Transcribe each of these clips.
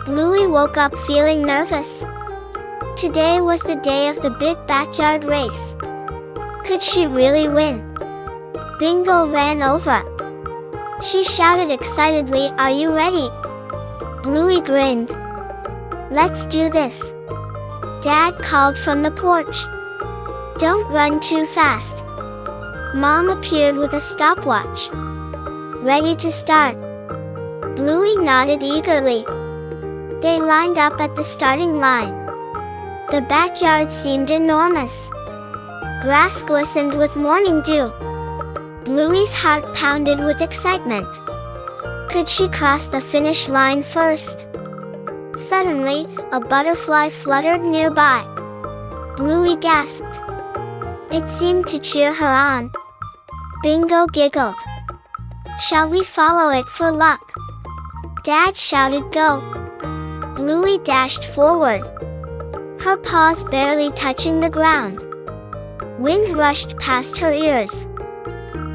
Bluey woke up feeling nervous. Today was the day of the big backyard race. Could she really win? Bingo ran over. She shouted excitedly, "Are you ready?" Bluey grinned. "Let's do this." Dad called from the porch. "Don't run too fast." Mom appeared with a stopwatch. "Ready to start." Bluey nodded eagerly. They lined up at the starting line. The backyard seemed enormous. Grass glistened with morning dew. Bluey's heart pounded with excitement. Could she cross the finish line first? Suddenly, a butterfly fluttered nearby. Bluey gasped. It seemed to cheer her on. Bingo giggled. "Shall we follow it for luck?" Dad shouted, "Go!" Bluey dashed forward, her paws barely touching the ground. Wind rushed past her ears.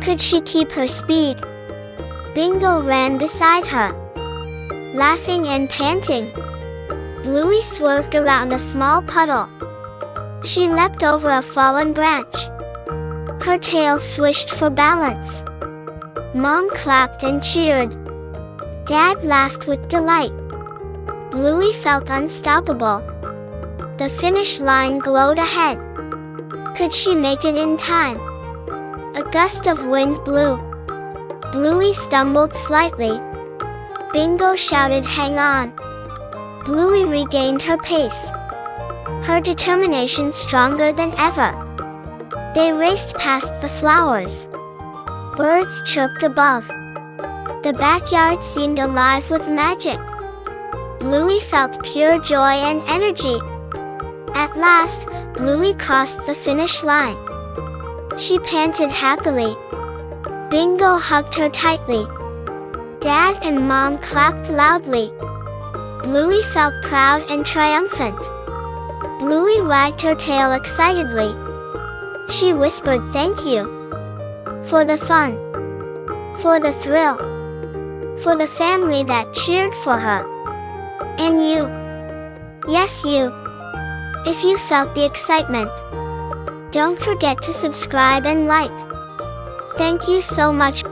Could she keep her speed? Bingo ran beside her, laughing and panting. Bluey swerved around a small puddle. She leapt over a fallen branch. Her tail swished for balance. Mom clapped and cheered. Dad laughed with delight. Bluey felt unstoppable. The finish line glowed ahead. Could she make it in time? A gust of wind blew. Bluey stumbled slightly. Bingo shouted, "Hang on!" Bluey regained her pace, her determination stronger than ever. They raced past the flowers. Birds chirped above. The backyard seemed alive with magic. Bluey felt pure joy and energy. At last, Bluey crossed the finish line. She panted happily. Bingo hugged her tightly. Dad and Mom clapped loudly. Bluey felt proud and triumphant. Bluey wagged her tail excitedly. She whispered, "Thank you." For the fun. For the thrill. For the family that cheered for her. And you. Yes, you. If you felt the excitement, don't forget to subscribe and like. Thank you so much.